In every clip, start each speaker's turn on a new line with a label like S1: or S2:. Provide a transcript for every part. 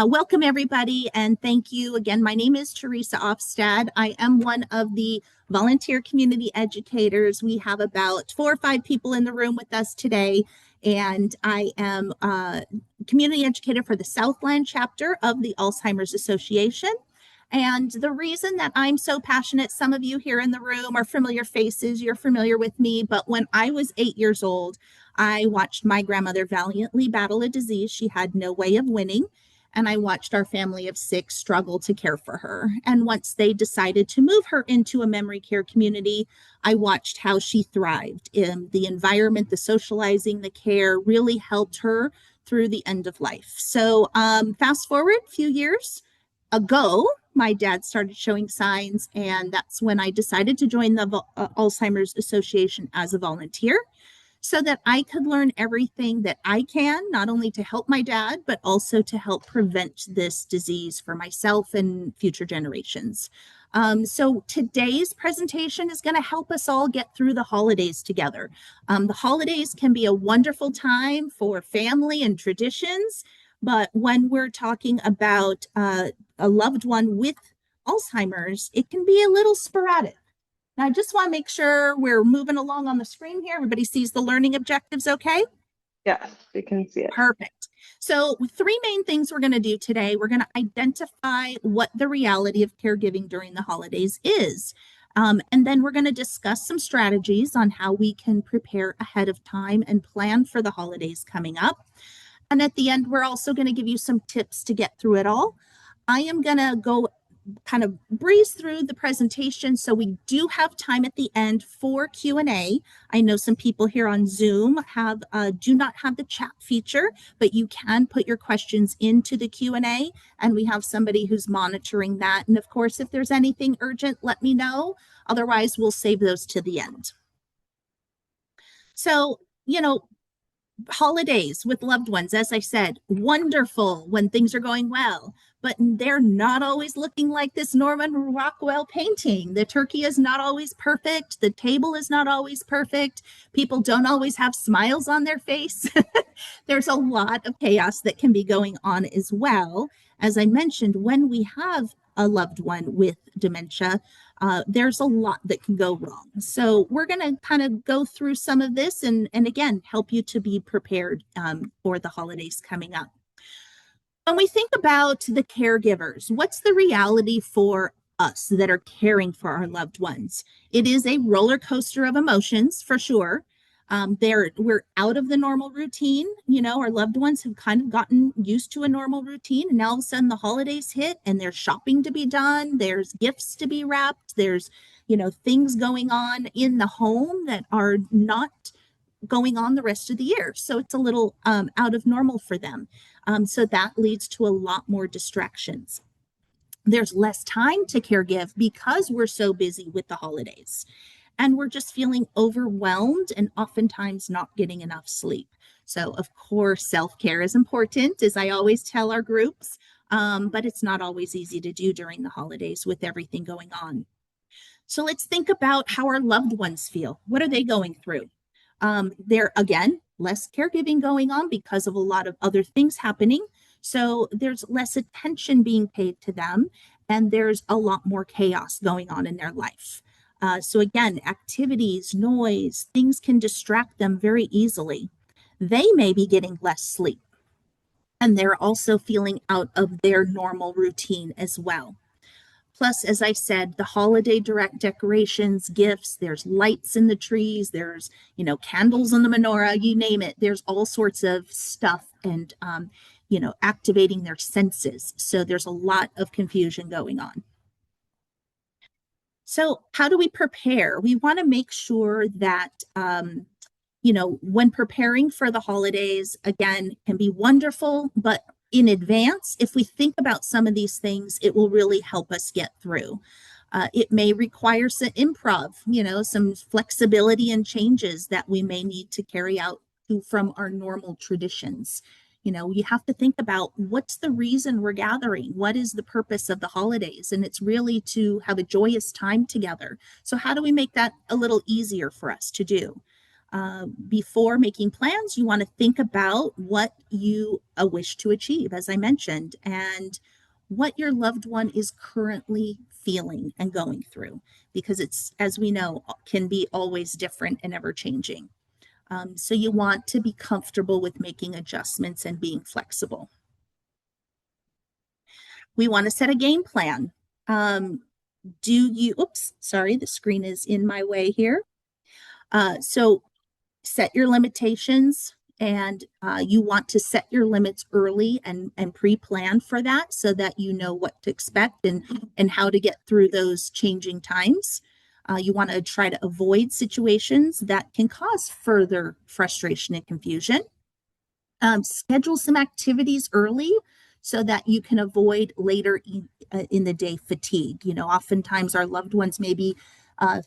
S1: Welcome, everybody, and thank you again. My name is Theresa Ofstad. I am one of the volunteer community educators. We have about 4 or 5 people in the room with us today, and I am a community educator for the Southland chapter of the Alzheimer's Association. And the reason that I'm so passionate, some of you here in the room are familiar faces, you're familiar with me, but when I was 8 years old, I watched my grandmother valiantly battle a disease she had no way of winning. And I watched our family of 6 struggle to care for her. And once they decided to move her into a memory care community, I watched how she thrived. In the environment, the socializing, the care really helped her through the end of life. So fast forward a few years ago, my dad started showing signs, and that's when I decided to join the Alzheimer's Association as a volunteer, so that I could learn everything that I can, not only to help my dad, but also to help prevent this disease for myself and future generations. So today's presentation is going to help us all get through the holidays together. The holidays can be a wonderful time for family and traditions, but when we're talking about a loved one with Alzheimer's, it can be a little sporadic. Now, I just want to make sure we're moving along on the screen here. Everybody sees the learning objectives okay?
S2: Yes, we can see it.
S1: Perfect. So 3 main things we're going to do today. We're going to identify what the reality of caregiving during the holidays is. And then we're going to discuss some strategies on how we can prepare ahead of time and plan for the holidays coming up. And at the end, we're also going to give you some tips to get through it all. I am going to go kind of breeze through the presentation, so we do have time at the end for Q&A. I know some people here on Zoom do not have the chat feature, but you can put your questions into the Q&A, and we have somebody who's monitoring that. And of course, if there's anything urgent, let me know. Otherwise, we'll save those to the end. So, holidays with loved ones, as I said, wonderful when things are going well, but they're not always looking like this Norman Rockwell painting. The turkey is not always perfect. The table is not always perfect. People don't always have smiles on their face. There's a lot of chaos that can be going on as well. As I mentioned, when we have a loved one with dementia, there's a lot that can go wrong. So we're going to kind of go through some of this and again, help you to be prepared for the holidays coming up. When we think about the caregivers, what's the reality for us that are caring for our loved ones? It is a roller coaster of emotions, for sure. We're out of the normal routine. Our loved ones have kind of gotten used to a normal routine, and now all of a sudden the holidays hit and there's shopping to be done, there's gifts to be wrapped, there's things going on in the home that are not going on the rest of the year. So it's a little out of normal for them. So that leads to a lot more distractions. There's less time to caregive because we're so busy with the holidays. And we're just feeling overwhelmed and oftentimes not getting enough sleep. So, of course, self-care is important, as I always tell our groups, but it's not always easy to do during the holidays with everything going on. So let's think about how our loved ones feel. What are they going through? There, again, less caregiving going on because of a lot of other things happening. So there's less attention being paid to them, and there's a lot more chaos going on in their life. So again, activities, noise, things can distract them very easily. They may be getting less sleep, and they're also feeling out of their normal routine as well. Plus, as I said, the holiday direct decorations, gifts, there's lights in the trees, there's, candles on the menorah, you name it. There's all sorts of stuff and, activating their senses. So there's a lot of confusion going on. So how do we prepare? We want to make sure that, when preparing for the holidays, again, can be wonderful, but in advance, if we think about some of these things, it will really help us get through. It may require some improv, some flexibility and changes that we may need to carry out from our normal traditions. You have to think about what's the reason we're gathering? What is the purpose of the holidays? And it's really to have a joyous time together. So how do we make that a little easier for us to do? Before making plans, you want to think about what you wish to achieve, as I mentioned, and what your loved one is currently feeling and going through, because it's, as we know, can be always different and ever changing. So you want to be comfortable with making adjustments and being flexible. We want to set a game plan. Oops, sorry, the screen is in my way here. So set your limitations, and you want to set your limits early and pre-plan for that so that you know what to expect and how to get through those changing times. You want to try to avoid situations that can cause further frustration and confusion. Schedule some activities early so that you can avoid later in the day fatigue. Oftentimes our loved ones may be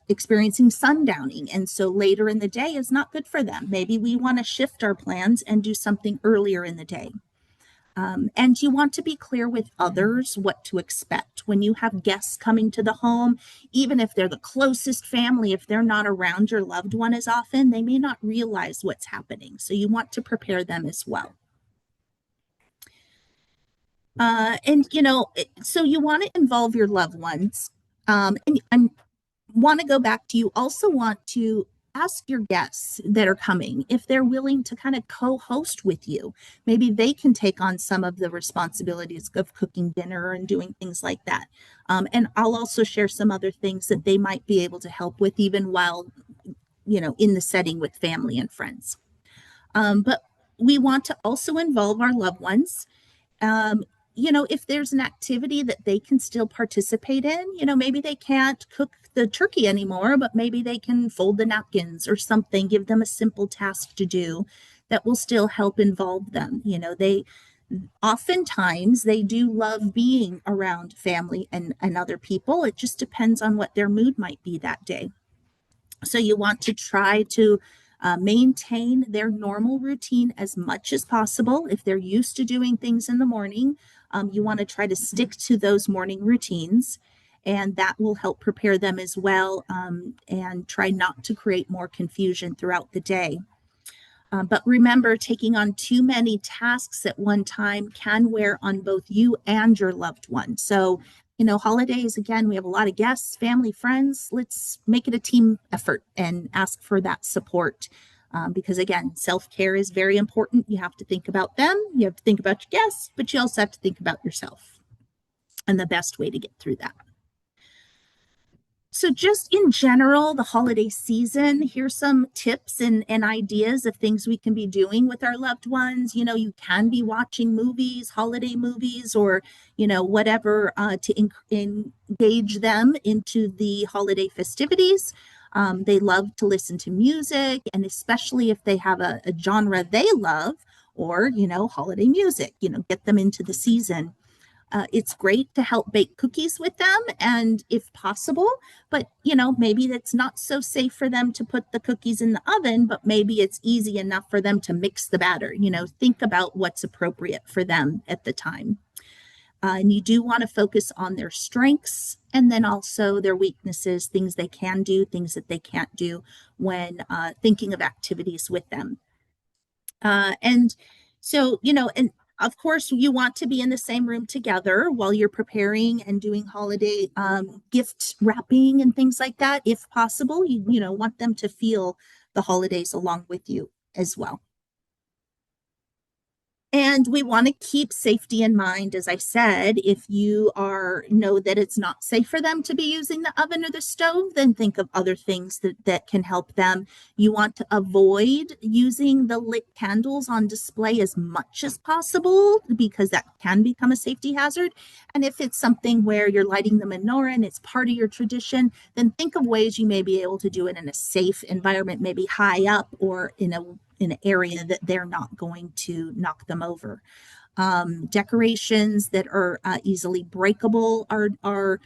S1: experiencing sundowning, and so later in the day is not good for them. Maybe we want to shift our plans and do something earlier in the day. And you want to be clear with others what to expect. When you have guests coming to the home, even if they're the closest family, if they're not around your loved one as often, they may not realize what's happening. So you want to prepare them as well. So you want to involve your loved ones. And I want to go back to, you also want to ask your guests that are coming if they're willing to kind of co-host with you. Maybe they can take on some of the responsibilities of cooking dinner and doing things like that. And I'll also share some other things that they might be able to help with, even while, in the setting with family and friends. But we want to also involve our loved ones. um, if there's an activity that they can still participate in, maybe they can't cook the turkey anymore, but maybe they can fold the napkins or something, give them a simple task to do that will still help involve them. They oftentimes they do love being around family and other people. It just depends on what their mood might be that day. So you want to try to maintain their normal routine as much as possible. If they're used to doing things in the morning, you want to try to stick to those morning routines, and that will help prepare them as well, and try not to create more confusion throughout the day. But remember, taking on too many tasks at one time can wear on both you and your loved one. So, holidays, again, we have a lot of guests, family, friends. Let's make it a team effort and ask for that support. Because again, self-care is very important. You have to think about them, you have to think about your guests, but you also have to think about yourself and the best way to get through that. So just in general, the holiday season, here's some tips and ideas of things we can be doing with our loved ones. You can be watching movies, holiday movies, or, whatever, to engage them into the holiday festivities. They love to listen to music, and especially if they have a genre they love, or, holiday music, get them into the season. It's great to help bake cookies with them, and if possible, but maybe it's not so safe for them to put the cookies in the oven, but maybe it's easy enough for them to mix the batter. Think about what's appropriate for them at the time. And you do want to focus on their strengths and then also their weaknesses, things they can do, things that they can't do when thinking of activities with them. And so, and of course, you want to be in the same room together while you're preparing and doing holiday gift wrapping and things like that. If possible, you want them to feel the holidays along with you as well. And we want to keep safety in mind. As I said, if you know that it's not safe for them to be using the oven or the stove, then think of other things that can help them. You want to avoid using the lit candles on display as much as possible, because that can become a safety hazard. And if it's something where you're lighting the menorah and it's part of your tradition, then think of ways you may be able to do it in a safe environment, maybe high up or in an area that they're not going to knock them over. Decorations that are easily breakable are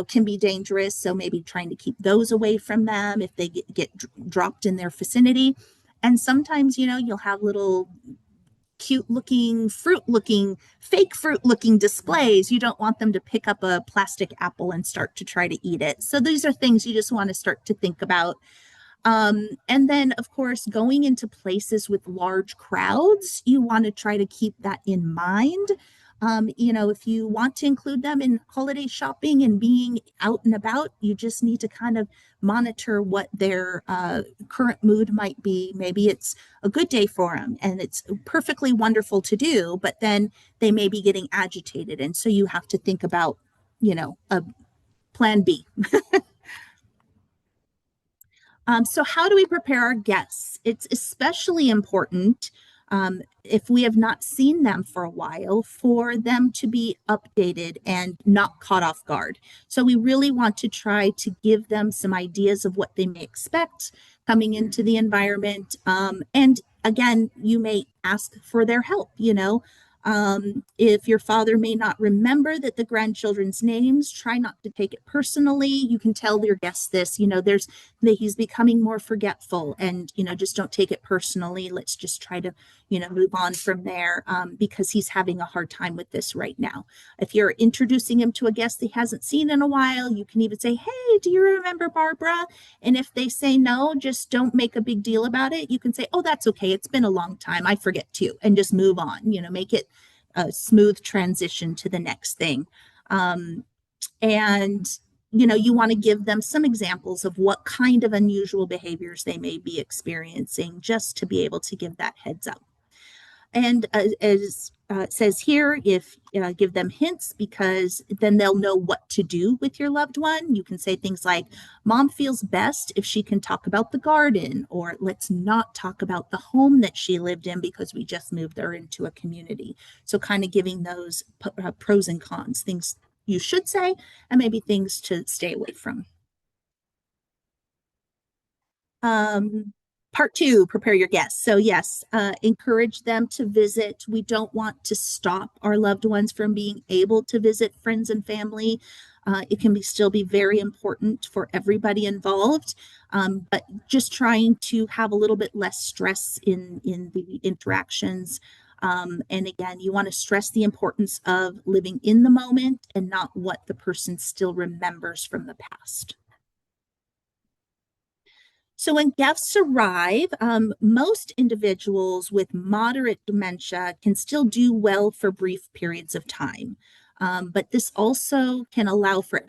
S1: can be dangerous. So maybe trying to keep those away from them if they get dropped in their vicinity. And sometimes, you'll have little cute looking fake fruit looking displays. You don't want them to pick up a plastic apple and start to try to eat it. So these are things you just want to start to think about. And then, of course, going into places with large crowds, you want to try to keep that in mind. If you want to include them in holiday shopping and being out and about, you just need to kind of monitor what their current mood might be. Maybe it's a good day for them and it's perfectly wonderful to do, but then they may be getting agitated. And so you have to think about, a plan B. So, how do we prepare our guests? It's especially important if we have not seen them for a while for them to be updated and not caught off guard. So, we really want to try to give them some ideas of what they may expect coming into the environment. And again, you may ask for their help, if your father may not remember that the grandchildren's names, try not to take it personally. You can tell your guests this, there's that he's becoming more forgetful, and just don't take it personally. Let's just try to move on from there, because he's having a hard time with this right now. If you're introducing him to a guest that he hasn't seen in a while, you can even say, hey, do you remember Barbara? And if they say no, just don't make a big deal about it. You can say, oh, that's okay, it's been a long time, I forget too, and just move on. Make it a smooth transition to the next thing. And you want to give them some examples of what kind of unusual behaviors they may be experiencing, just to be able to give that heads up. And as it says here, if give them hints, because then they'll know what to do with your loved one. You can say things like, mom feels best if she can talk about the garden, or let's not talk about the home that she lived in because we just moved her into a community. So kind of giving those pros and cons, things you should say, and maybe things to stay away from. Part two, prepare your guests. So yes, encourage them to visit. We don't want to stop our loved ones from being able to visit friends and family. It can still be very important for everybody involved, but just trying to have a little bit less stress in the interactions. And again, you want to stress the importance of living in the moment and not what the person still remembers from the past. So when guests arrive, most individuals with moderate dementia can still do well for brief periods of time. But this also can allow for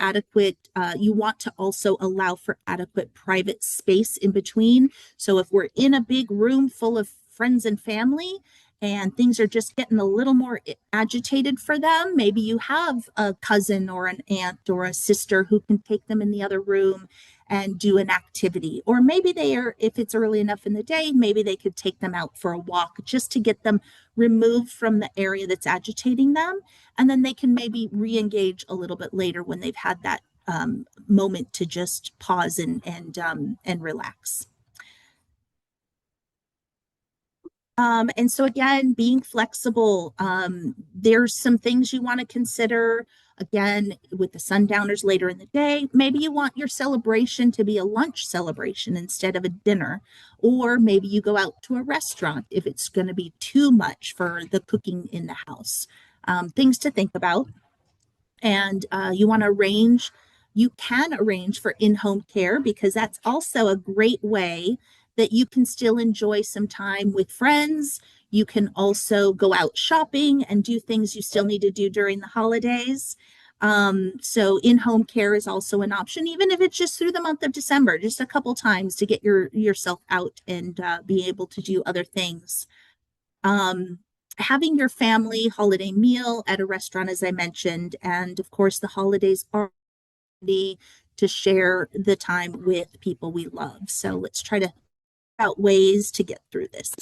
S1: you want to also allow for adequate private space in between. So if we're in a big room full of friends and family, and things are just getting a little more agitated for them, maybe you have a cousin or an aunt or a sister who can take them in the other room and do an activity. Or maybe if it's early enough in the day, maybe they could take them out for a walk just to get them removed from the area that's agitating them. And then they can maybe re-engage a little bit later when they've had that moment to just pause and relax. And so again, being flexible, there's some things you want to consider. Again, with the sundowners later in the day, maybe you want your celebration to be a lunch celebration instead of a dinner, or maybe you go out to a restaurant if it's going to be too much for the cooking in the house. Things to think about. And you can arrange for in-home care, because that's also a great way that you can still enjoy some time with friends. You can also go out shopping and do things you still need to do during the holidays. So in-home care is also an option, even if it's just through the month of December, just a couple times to get yourself out and be able to do other things. Having your family holiday meal at a restaurant, as I mentioned, and of course the holidays are to share the time with people we love. So let's try to figure out ways to get through this.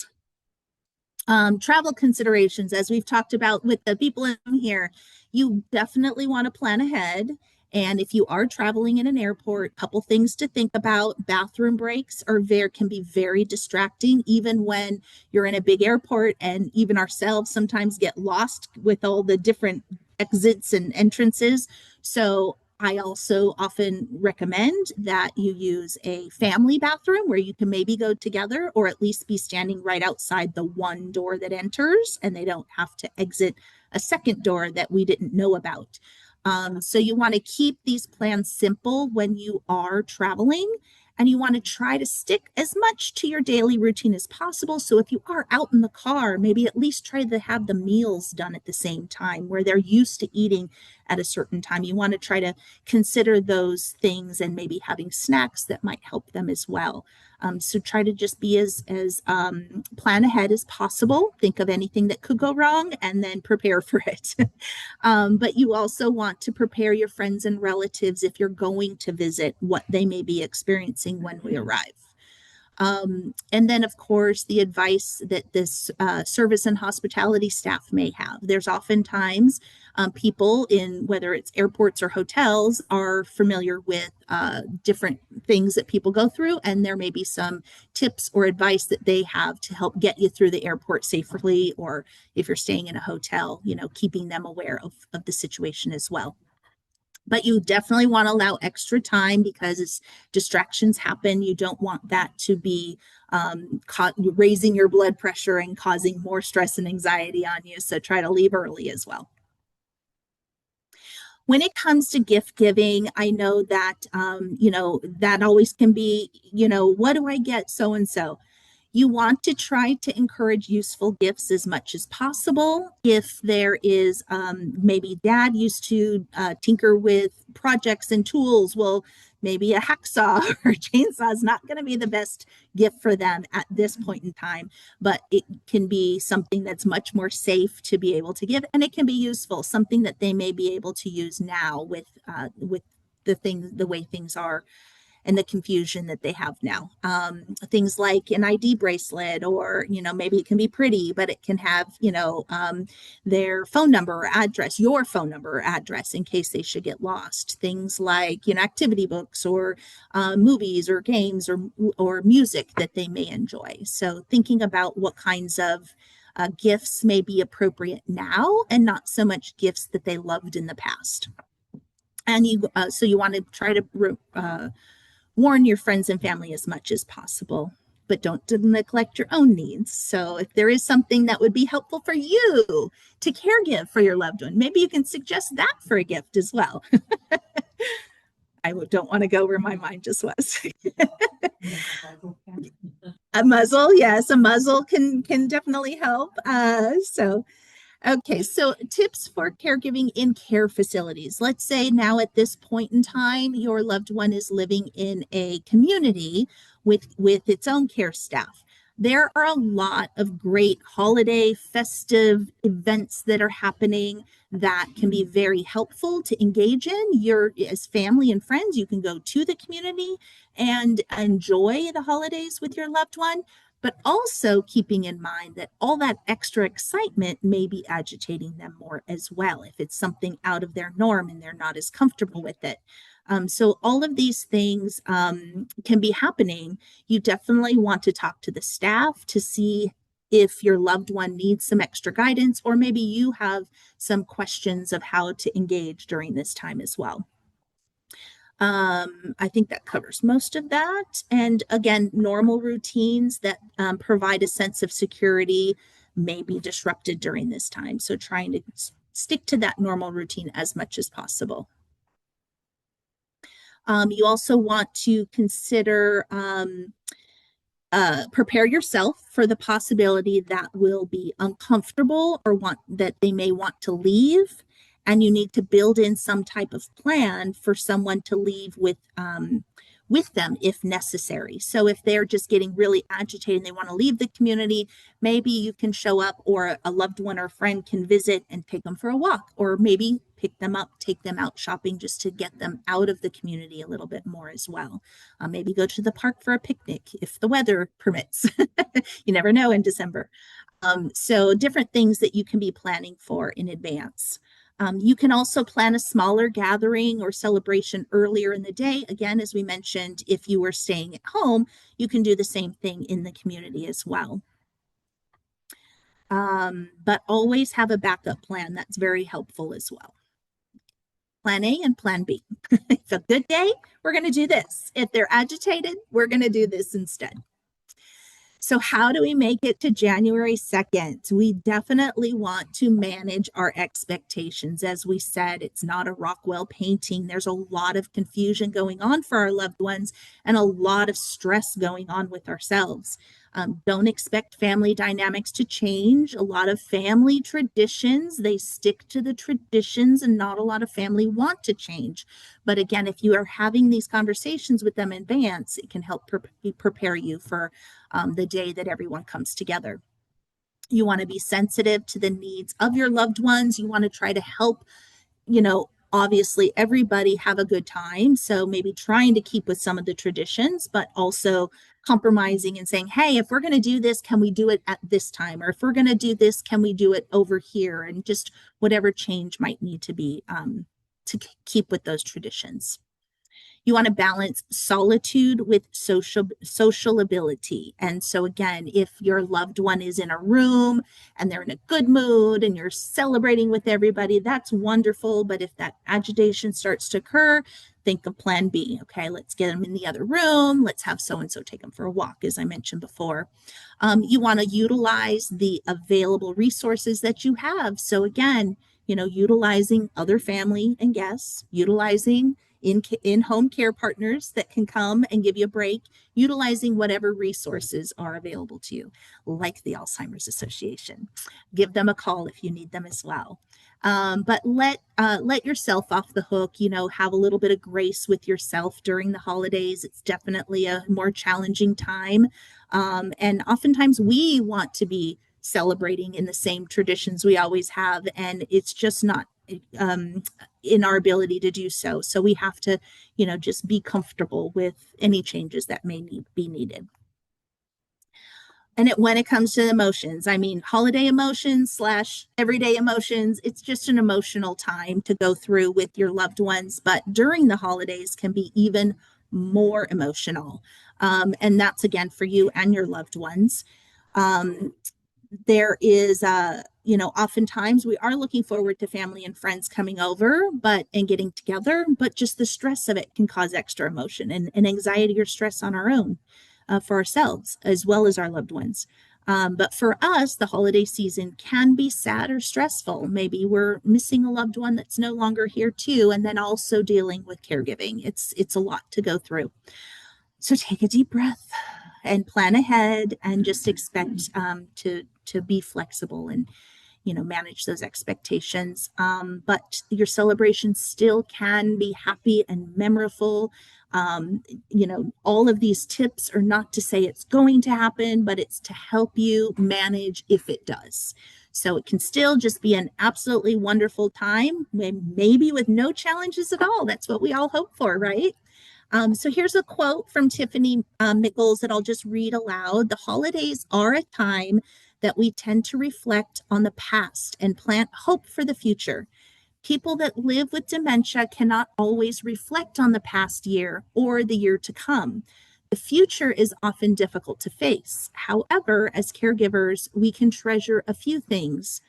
S1: Travel considerations, as we've talked about with the people in here, you definitely want to plan ahead. And if you are traveling in an airport, couple things to think about. Bathroom breaks can be very distracting, even when you're in a big airport, and even ourselves sometimes get lost with all the different exits and entrances. So I also often recommend that you use a family bathroom where you can maybe go together, or at least be standing right outside the one door that enters, and they don't have to exit a second door that we didn't know about. So you want to keep these plans simple when you are traveling, And you want to try to stick as much to your daily routine as possible. So if you are out in the car, maybe at least try to have the meals done at the same time where they're used to eating at a certain time. You want to try to consider those things and maybe having snacks that might help them as well. So try to just be as plan ahead as possible. Think of anything that could go wrong and then prepare for it. But you also want to prepare your friends and relatives if you're going to visit what they may be experiencing when we arrive. And then, of course, the advice that this service and hospitality staff may have. There's oftentimes people in whether it's airports or hotels are familiar with different things that people go through, and there may be some tips or advice that they have to help get you through the airport safely, or if you're staying in a hotel, keeping them aware of the situation as well. But you definitely want to allow extra time because as distractions happen, you don't want that to be raising your blood pressure and causing more stress and anxiety on you. So try to leave early as well. When it comes to gift giving, I know that, that always can be, what do I get so and so? You want to try to encourage useful gifts as much as possible. If there is maybe dad used to tinker with projects and tools, well, maybe a hacksaw or a chainsaw is not going to be the best gift for them at this point in time, but it can be something that's much more safe to be able to give, and it can be useful, something that they may be able to use now with the way things are and the confusion that they have now. Things like an ID bracelet, or, maybe it can be pretty, but it can have, their phone number or address, your phone number or address in case they should get lost. Things like, activity books or movies or games or music that they may enjoy. So thinking about what kinds of gifts may be appropriate now and not so much gifts that they loved in the past. And so you want to try to warn your friends and family as much as possible, but don't neglect your own needs. So if there is something that would be helpful for you to caregive for your loved one, maybe you can suggest that for a gift as well. I don't want to go where my mind just was. A muzzle, yes, a muzzle can definitely help. Okay, so tips for caregiving in care facilities. Let's say now at this point in time, your loved one is living in a community with its own care staff. There are a lot of great holiday festive events that are happening that can be very helpful to engage in. As family and friends, you can go to the community and enjoy the holidays with your loved one, but also keeping in mind that all that extra excitement may be agitating them more as well if it's something out of their norm and they're not as comfortable with it. So all of these things can be happening. You definitely want to talk to the staff to see if your loved one needs some extra guidance, or maybe you have some questions of how to engage during this time as well. I think that covers most of that. And again, normal routines that provide a sense of security may be disrupted during this time. So trying to stick to that normal routine as much as possible. You also want to consider prepare yourself for the possibility that will be uncomfortable or that they may want to leave, and you need to build in some type of plan for someone to leave with them if necessary. So if they're just getting really agitated and they want to leave the community, maybe you can show up, or a loved one or friend can visit and take them for a walk, or maybe pick them up, take them out shopping just to get them out of the community a little bit more as well. Maybe go to the park for a picnic if the weather permits. You never know in December. So different things that you can be planning for in advance. You can also plan a smaller gathering or celebration earlier in the day. Again, as we mentioned, if you were staying at home, you can do the same thing in the community as well. But always have a backup plan. That's very helpful as well. Plan A and plan B. If a good day, we're going to do this. If they're agitated, we're going to do this instead. So, how do we make it to January 2nd? We definitely want to manage our expectations. As we said, it's not a Rockwell painting. There's a lot of confusion going on for our loved ones and a lot of stress going on with ourselves. Don't expect family dynamics to change. A lot of family traditions, they stick to the traditions, and not a lot of family want to change. But again, if you are having these conversations with them in advance, it can help prepare you for the day that everyone comes together. You want to be sensitive to the needs of your loved ones. You want to try to help, obviously everybody have a good time. So maybe trying to keep with some of the traditions, but also compromising and saying, hey, if we're going to do this, can we do it at this time? Or if we're going to do this, can we do it over here? And just whatever change might need to be to keep with those traditions. You want to balance solitude with social ability. And so again, if your loved one is in a room and they're in a good mood and you're celebrating with everybody, that's wonderful. But if that agitation starts to occur, think of plan B. Okay, let's get them in the other room. Let's have so and so take them for a walk, as I mentioned before. You want to utilize the available resources that you have. So again, utilizing other family and guests, utilizing in-home care partners that can come and give you a break, utilizing whatever resources are available to you, like the Alzheimer's Association. Give them a call if you need them as well. But let yourself off the hook. Have a little bit of grace with yourself during the holidays. It's definitely a more challenging time, and oftentimes we want to be celebrating in the same traditions we always have, and it's just not in our ability to do so. So we have to, just be comfortable with any changes that may be needed. And when it comes to emotions, I mean, holiday emotions / everyday emotions, it's just an emotional time to go through with your loved ones. But during the holidays can be even more emotional. And that's again for you and your loved ones. There is oftentimes we are looking forward to family and friends coming over and getting together, but just the stress of it can cause extra emotion and anxiety or stress on our own, for ourselves as well as our loved ones. But for us, the holiday season can be sad or stressful. Maybe we're missing a loved one that's no longer here too, and then also dealing with caregiving. It's a lot to go through. So take a deep breath and plan ahead, and just expect to be flexible and manage those expectations. But your celebration still can be happy and memorable. All of these tips are not to say it's going to happen, but it's to help you manage if it does. So it can still just be an absolutely wonderful time, maybe with no challenges at all. That's what we all hope for, right? So here's a quote from Tiffany Mickles that I'll just read aloud. The holidays are a time that we tend to reflect on the past and plant hope for the future. People that live with dementia cannot always reflect on the past year or the year to come. The future is often difficult to face. However, as caregivers, we can treasure a few things.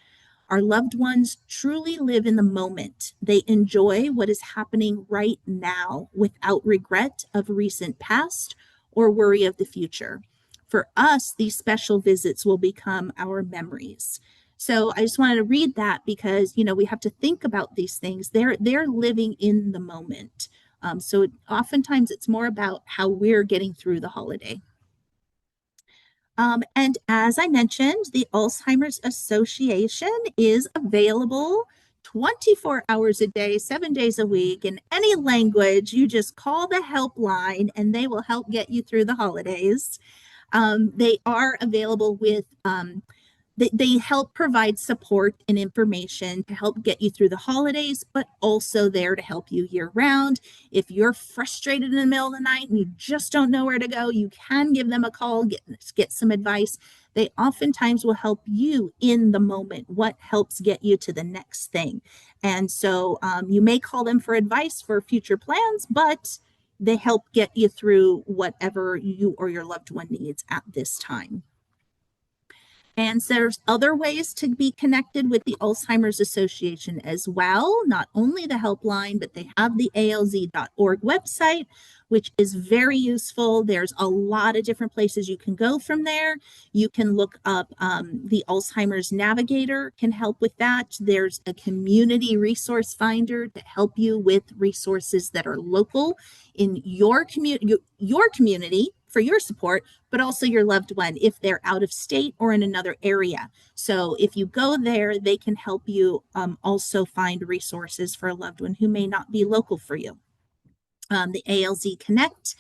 S1: Our loved ones truly live in the moment. They enjoy what is happening right now without regret of recent past or worry of the future. For us, these special visits will become our memories. So I just wanted to read that because, we have to think about these things. They're living in the moment. So oftentimes it's more about how we're getting through the holiday. And as I mentioned, the Alzheimer's Association is available 24 hours a day, 7 days a week, in any language. You just call the helpline and they will help get you through the holidays. They are available with they help provide support and information to help get you through the holidays, but also there to help you year round. If you're frustrated in the middle of the night and you just don't know where to go, you can give them a call, get some advice. They oftentimes will help you in the moment, what helps get you to the next thing. And so you may call them for advice for future plans, but they help get you through whatever you or your loved one needs at this time. And so there's other ways to be connected with the Alzheimer's Association as well, not only the helpline, but they have the alz.org website, which is very useful. There's a lot of different places you can go from there. You can look up the Alzheimer's Navigator can help with that. There's a community resource finder to help you with resources that are local in your community for your support, but also your loved one if they're out of state or in another area. So if you go there, they can help you also find resources for a loved one who may not be local for you. The ALZ Connect,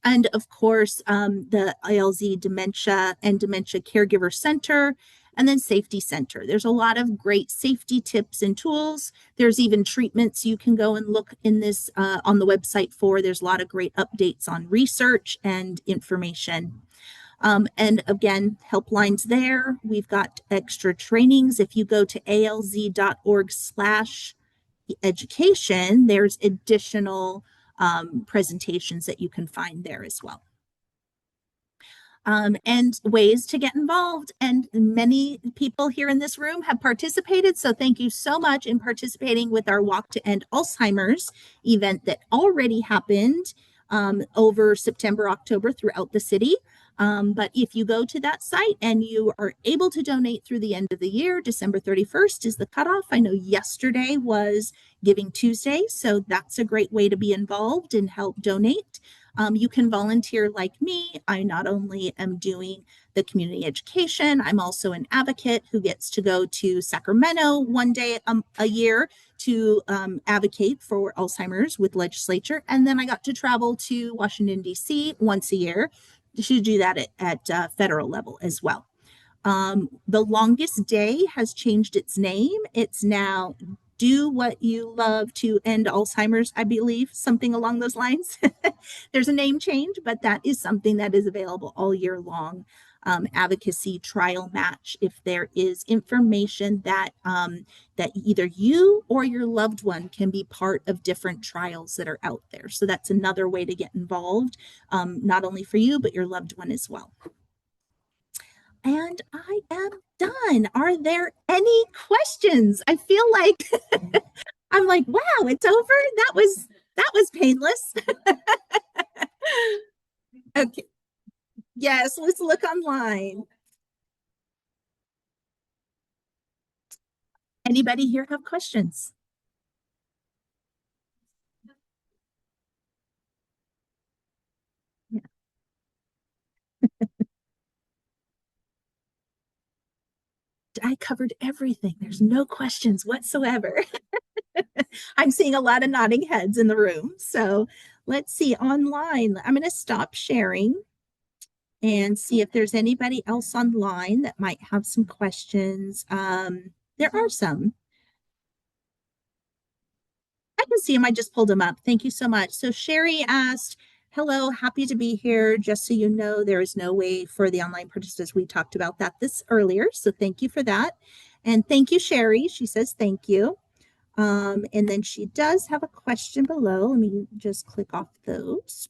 S1: and of course, the ALZ Dementia and Dementia Caregiver Center, and then Safety Center. There's a lot of great safety tips and tools. There's even treatments you can go and look in this on the website for. There's a lot of great updates on research and information. And again, helplines there. We've got extra trainings. If you go to alz.org/education, there's additional presentations that you can find there as well. And ways to get involved. And many people here in this room have participated. So thank you so much in participating with our Walk to End Alzheimer's event that already happened over September, October throughout the city. But if you go to that site and you are able to donate through the end of the year, December 31st is the cutoff. I know yesterday was Giving Tuesday, so that's a great way to be involved and help donate. You can volunteer like me. I not only am doing the community education, I'm also an advocate who gets to go to Sacramento one day a year to advocate for Alzheimer's with legislature. And then I got to travel to Washington, D.C. once a year to do that at federal level as well. The Longest Day has changed its name. It's now Do What You Love to End Alzheimer's, I believe, something along those lines. There's a name change, but that is something that is available all year long. Advocacy trial match if there is information that that either you or your loved one can be part of different trials that are out there. So that's another way to get involved, not only for you, but your loved one as well. And I am done. Are there any questions? I feel like I'm like, wow, it's over. That was painless. Okay. Yes, let's look online. Anybody here have questions? Yeah. I covered everything. There's no questions whatsoever. I'm seeing a lot of nodding heads in the room. So let's see online. I'm going to stop sharing and see if there's anybody else online that might have some questions. There are some. I can see them. I just pulled them up. Thank you so much. So Sherry asked, hello, happy to be here. Just so you know, there is no way for the online participants. We talked about that this earlier. So thank you for that. And thank you, Sherry. She says, thank you. And then she does have a question below. Let me just click off those.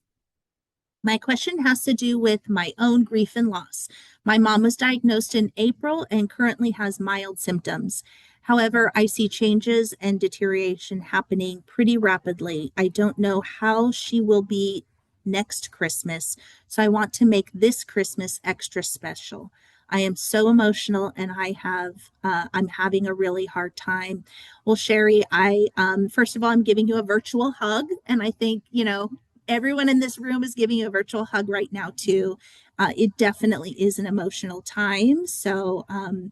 S1: My question has to do with my own grief and loss. My mom was diagnosed in April and currently has mild symptoms. However, I see changes and deterioration happening pretty rapidly. I don't know how she will be next Christmas, so I want to make this Christmas extra special. I am so emotional and I'm having a really hard time. Well, Sherry, first of all, I'm giving you a virtual hug, and I think, everyone in this room is giving you a virtual hug right now too. It definitely is an emotional time. So, and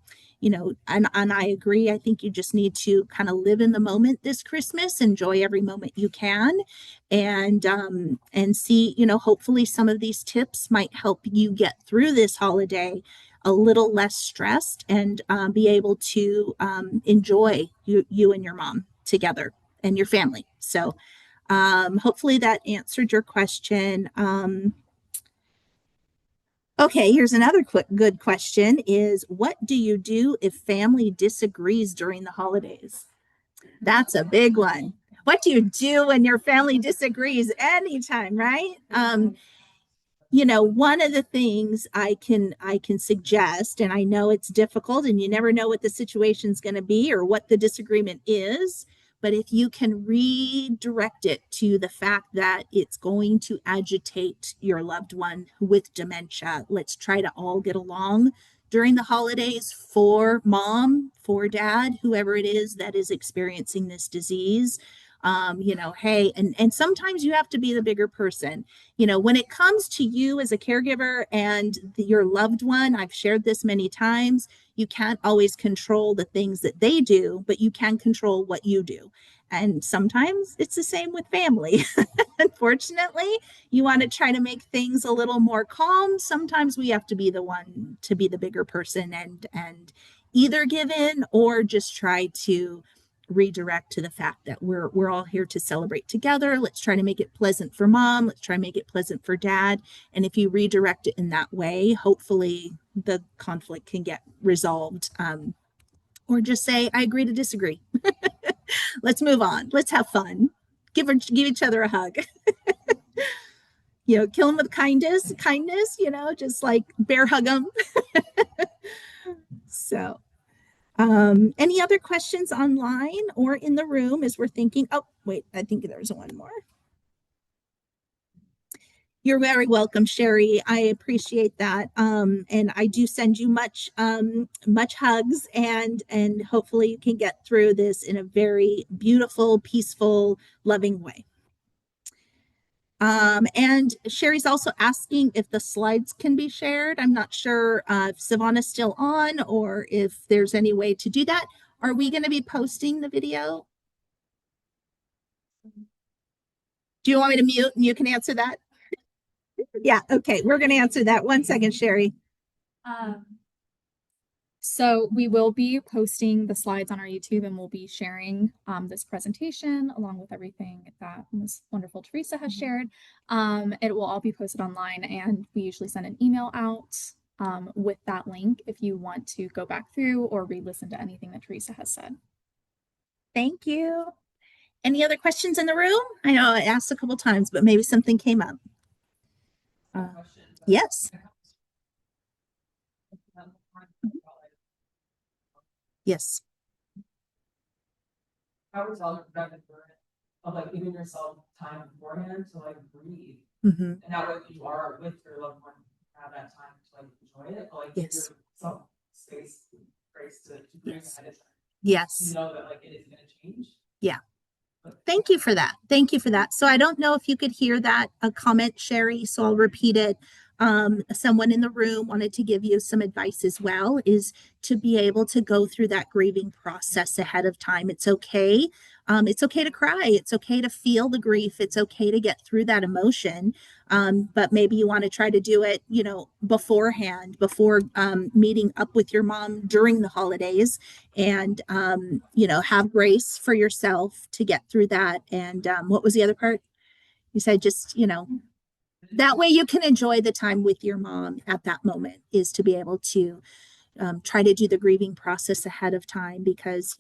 S1: I agree. I think you just need to kind of live in the moment this Christmas, enjoy every moment you can, and see, hopefully some of these tips might help you get through this holiday a little less stressed and be able to enjoy you and your mom together and your family. So hopefully that answered your question. Okay, here's another good question is, what do you do if family disagrees during the holidays? That's a big one. What do you do when your family disagrees anytime, right? one of the things I can suggest, and I know it's difficult and you never know what the situation's going to be or what the disagreement is, but if you can redirect it to the fact that it's going to agitate your loved one with dementia, let's try to all get along during the holidays for mom, for dad, whoever it is that is experiencing this disease. Hey, and sometimes you have to be the bigger person. When it comes to you as a caregiver and your loved one, I've shared this many times, you can't always control the things that they do, but you can control what you do. And sometimes it's the same with family. Unfortunately, you want to try to make things a little more calm. Sometimes we have to be the one to be the bigger person and either give in or just try to redirect to the fact that we're all here to celebrate together. Let's try to make it pleasant for mom. Let's try to make it pleasant for dad. And if you redirect it in that way, hopefully the conflict can get resolved. Or just say, I agree to disagree. Let's move on. Let's have fun. Give each other a hug. Kill them with kindness, just like bear hug them. So any other questions online or in the room as we're thinking? Oh, wait, I think there's one more. You're very welcome, Sherry. I appreciate that. And I do send you much hugs and hopefully you can get through this in a very beautiful, peaceful, loving way. And Sherry's also asking if the slides can be shared. I'm not sure if Savannah's still on or if there's any way to do that. Are we going to be posting the video? Do you want me to mute and you can answer that? Yeah, okay. We're going to answer that. 1 second, Sherry.
S3: So we will be posting the slides on our YouTube and we'll be sharing this presentation along with everything that Ms. Wonderful Theresa has shared. It will all be posted online and we usually send an email out with that link if you want to go back through or re-listen to anything that Theresa has said.
S1: Thank you. Any other questions in the room? I know I asked a couple times, but maybe something came up. Yes. Yes.
S4: How is all productive of giving yourself time beforehand to breathe,
S1: and
S4: now that you are with your loved one, have that time to enjoy it,
S1: yes,
S4: some space, grace to
S1: yes,
S4: ahead of time.
S1: Yes,
S4: You know that it isn't going to change.
S1: Yeah. Thank you for that. Thank you for that. So I don't know if you could hear that a comment, Sherry, so I'll repeat it. Someone in the room wanted to give you some advice as well, is to be able to go through that grieving process ahead of time. It's okay. It's okay to cry. It's okay to feel the grief. It's okay to get through that emotion. But maybe you want to try to do it, beforehand, before meeting up with your mom during the holidays and, have grace for yourself to get through that. And what was the other part? You said just, that way you can enjoy the time with your mom at that moment, is to be able to try to do the grieving process ahead of time, because,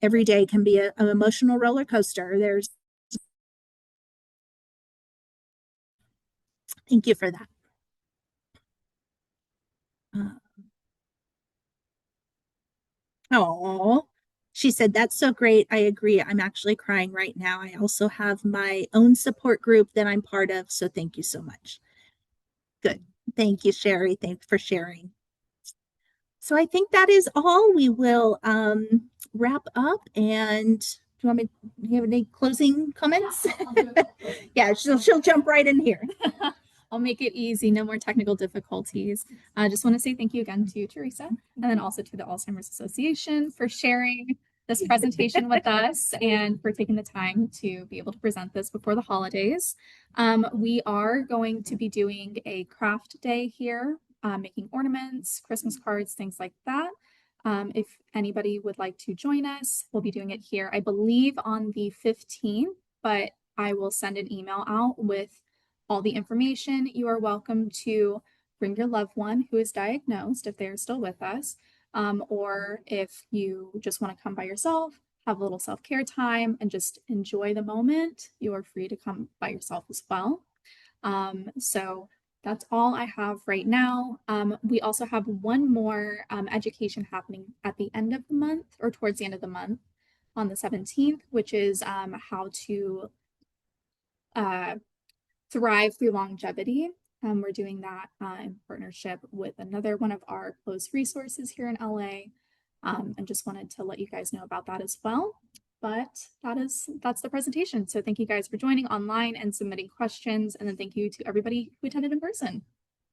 S1: every day can be an emotional roller coaster. Thank you for that. Oh, she said, that's so great. I agree. I'm actually crying right now. I also have my own support group that I'm part of. So thank you so much. Good. Thank you, Sherry. Thanks for sharing. So I think that is all. We will wrap up. And do you have any closing comments? Yeah, she'll jump right in here.
S3: I'll make it easy, no more technical difficulties. I just want to say thank you again to Theresa and then also to the Alzheimer's Association for sharing this presentation with us and for taking the time to be able to present this before the holidays. We are going to be doing a craft day here, making ornaments, Christmas cards, things like that. If anybody would like to join us, we'll be doing it here, I believe on the 15th, but I will send an email out with all the information. You are welcome to bring your loved one who is diagnosed if they're still with us, or if you just want to come by yourself, have a little self-care time and just enjoy the moment, you are free to come by yourself as well. So That's all I have right now. We also have one more education happening at the end of the month or towards the end of the month on the 17th, which is how to thrive through longevity. We're doing that in partnership with another one of our close resources here in LA. And just wanted to let you guys know about that as well. But that's the presentation. So thank you guys for joining online and submitting questions. And then thank you to everybody who attended in person.